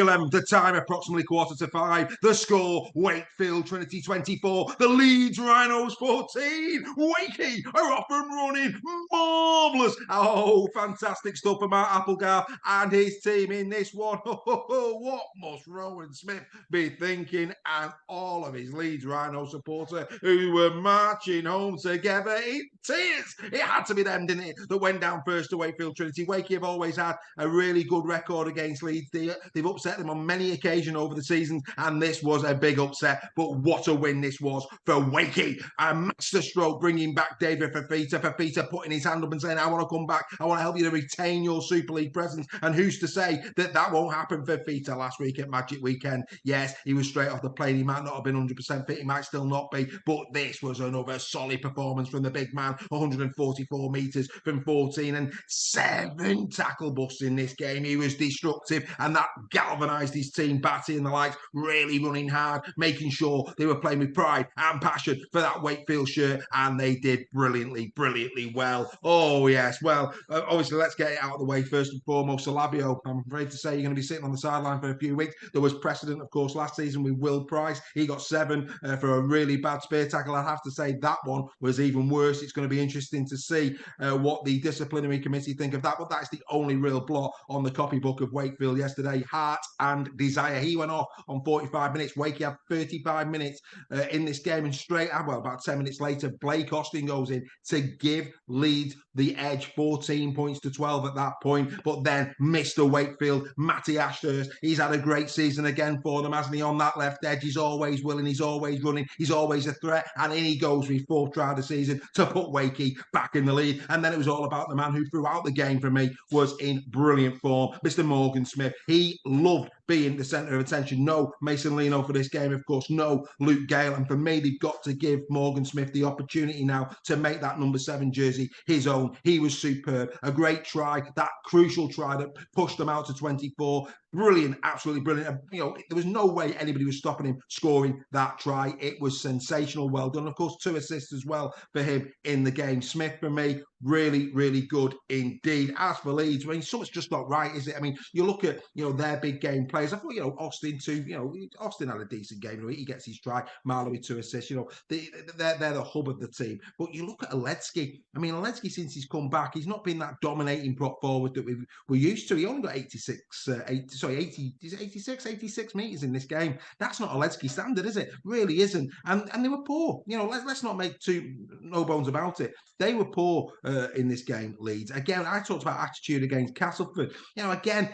11th, the time approximately 4:45. The score, Wakefield Trinity 24, the Leeds Rhinos 14. Wakey are off and running. Marvellous. Oh, fantastic stuff for Mark Applegarth and his team in this one. What must Rowan Smith be thinking? And all of his Leeds Rhino supporters who were marching home together in tears. It had to be them, didn't it, that went down first to Wakefield Trinity. Wakey have always had a really good record against Leeds. They've upset them on many occasions over the season, and this was a big upset. But what a win this was for Wakey. A masterstroke bringing back David Fafita. Fafita putting his hand up and saying, I want to come back. I want to help you to retain your Super League presence. And who's to say that that won't happen for Fafita last week at Magic Weekend? Yes, he was straight off the plane. He might not have been 100% fit. He might still not be. But this was another solid performance from the big man. 144 metres from 14 and 7 tackle busts in this game. He was destructive, and that galvanised his team. Batty and the likes really running hard, making sure they were playing with pride and passion for that Wakefield shirt, and they did brilliantly well. Oh, yes. Well, obviously, let's get it out of the way first and foremost. Salabio, I'm afraid to say you're going to be sitting on the sideline for a few weeks. There was precedent, of course, last season with Will Price. He got 7 for a really bad spear tackle. I'd have to say that one was even worse. It's going to be interesting to see what the disciplinary committee think of that, but that's the only real blot on the copybook of Wakefield yesterday. Heart and desire. He went off on 45 minutes. Wakey had 35 minutes in this game, and straight well, about 10 minutes later, Blake Austin goes in to give Leeds the edge, 14 points to 12 at that point. But then Mr. Wakefield, Matty Ashurst, he's had a great season again for them, hasn't he? On that left edge, he's always willing, he's always running, he's always a threat, and in he goes with his 4th try of the season to put Wakey back in the lead. And then it was all about the man who throughout the game for me was in brilliant form, Mr. Morgan Smith. He loved being the centre of attention. No Mason Leno for this game, of course. No Luke Gale. And for me, they've got to give Morgan Smith the opportunity now to make that number 7 jersey his own. He was superb. A great try, that crucial try that pushed them out to 24. Brilliant, absolutely brilliant. You know, there was no way anybody was stopping him scoring that try. It was sensational. Well done. Of course, 2 assists as well for him in the game. Smith, for me, really good indeed. As for Leeds, I mean, something's just not right, is it? I mean, you look at, their big game players. I thought, Austin too, Austin had a decent game. He gets his try. Marlowe with 2 assists. They're the hub of the team. But you look at Aletsky. I mean, Aletsky, since he's come back, he's not been that dominating prop forward that we're used to. He only got 86 metres in this game. That's not Aletsky standard, is it? Really isn't. And they were poor. Let's not make no bones about it. They were poor in this game, Leeds. Again, I talked about attitude against Castleford. Again,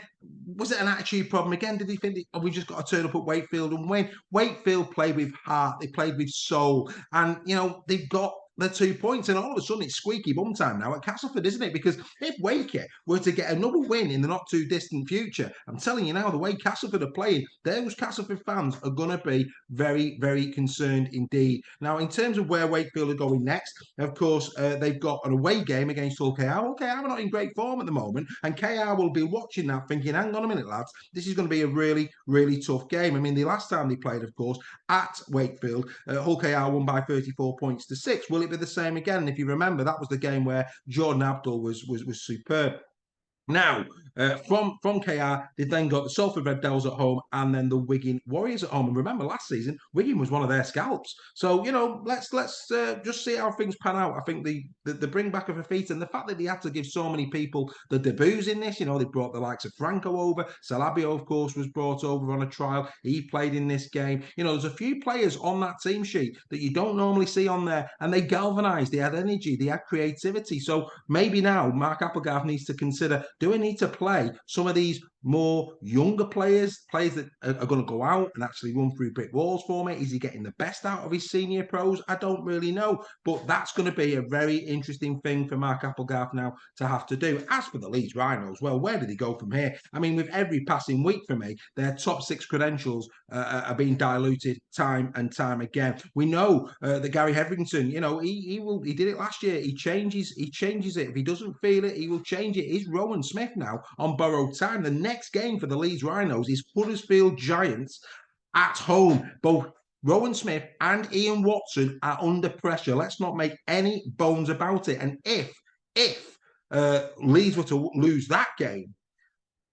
was it an attitude problem? Again, did he think we just got to turn up at Wakefield and win? Wakefield played with heart. They played with soul. And, they've got the 2 points, and all of a sudden it's squeaky bum time now at Castleford, isn't it? Because if Wakey were to get another win in the not too distant future, I'm telling you now, the way Castleford are playing, those Castleford fans are going to be very concerned indeed. Now, in terms of where Wakefield are going next, of course, they've got an away game against Hull KR. Hull KR are not in great form at the moment, and KR will be watching that thinking, hang on a minute, lads, this is going to be a really tough game. I mean, the last time they played, of course, at Wakefield, Hull KR won by 34 points to 6. Will it be the same again? And if you remember, that was the game where Jordan Abdul was superb. Now, from KR, they then got the Salford Red Devils at home and then the Wigan Warriors at home. And remember, last season, Wigan was one of their scalps. So, let's just see how things pan out. I think the bring back of Fafita and the fact that they had to give so many people the debuts in this, they brought the likes of Franco over. Salabio, of course, was brought over on a trial. He played in this game. There's a few players on that team sheet that you don't normally see on there, and they galvanised. They had energy. They had creativity. So maybe now Mark Applegarth needs to consider, do I need to play some of these more younger players that are going to go out and actually run through brick walls for me? Is he getting the best out of his senior pros? I don't really know, but that's going to be a very interesting thing for Mark Applegarth now to have to do. As for the Leeds Rhinos, well, where did he go from here? I mean, with every passing week for me, their top 6 credentials are being diluted time and time again. We know that Gary Hetherington, he did it last year. He changes it. If he doesn't feel it, he will change it. He's Rowan Smith now on borrowed time. The next game for the Leeds Rhinos is Huddersfield Giants at home. Both Rowan Smith and Ian Watson are under pressure. Let's not make any bones about it. And if Leeds were to lose that game,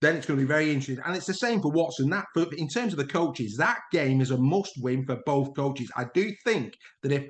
then it's going to be very interesting. And it's the same for Watson. In terms of the coaches, that game is a must-win for both coaches. I do think that if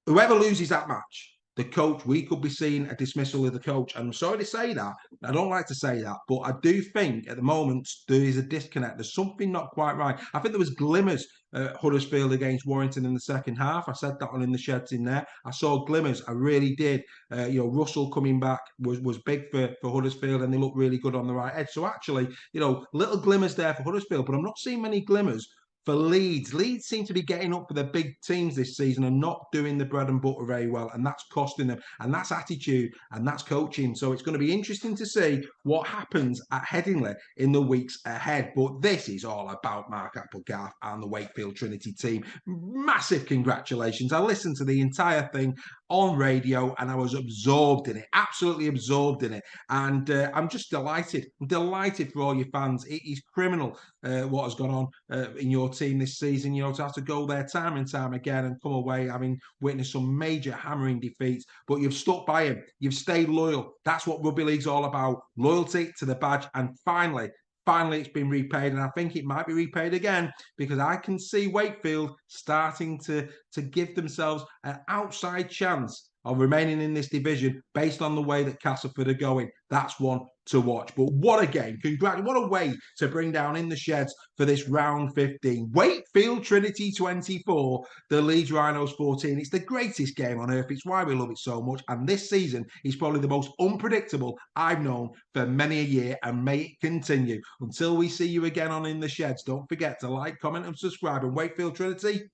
whoever loses that match, the coach, we could be seeing a dismissal of the coach. And I'm sorry to say that. I don't like to say that, but I do think at the moment there is a disconnect. There's something not quite right. I think there was glimmers at Huddersfield against Warrington in the second half. I said that one in the sheds in there. I saw glimmers. I really did. Russell coming back was big for Huddersfield, and they looked really good on the right edge. So actually, little glimmers there for Huddersfield, but I'm not seeing many glimmers for Leeds. Leeds seem to be getting up for the big teams this season and not doing the bread and butter very well, and that's costing them. And that's attitude, and that's coaching. So it's going to be interesting to see what happens at Headingley in the weeks ahead. But this is all about Mark Applegarth and the Wakefield Trinity team. Massive congratulations. I listened to the entire thing on radio and I was absorbed in it, absolutely absorbed in it. And I'm just delighted. I'm delighted for all your fans. It is criminal what has gone on in your team this season, to have to go there time and time again and come away having witnessed some major hammering defeats. But you've stuck by him. You've stayed loyal. That's what rugby league's all about. Loyalty to the badge. And finally, it's been repaid, and I think it might be repaid again, because I can see Wakefield starting to give themselves an outside chance of remaining in this division based on the way that Castleford are going. That's one to watch. But what a game. What a way to bring down in the sheds for this round 15. Wakefield Trinity 24, the Leeds Rhinos 14. It's the greatest game on earth. It's why we love it so much. And this season is probably the most unpredictable I've known for many a year, and may it continue. Until we see you again on In the Sheds, don't forget to like, comment and subscribe. And Wakefield Trinity,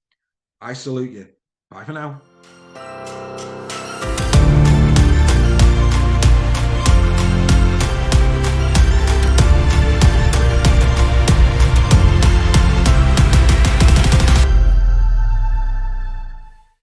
I salute you. Bye for now.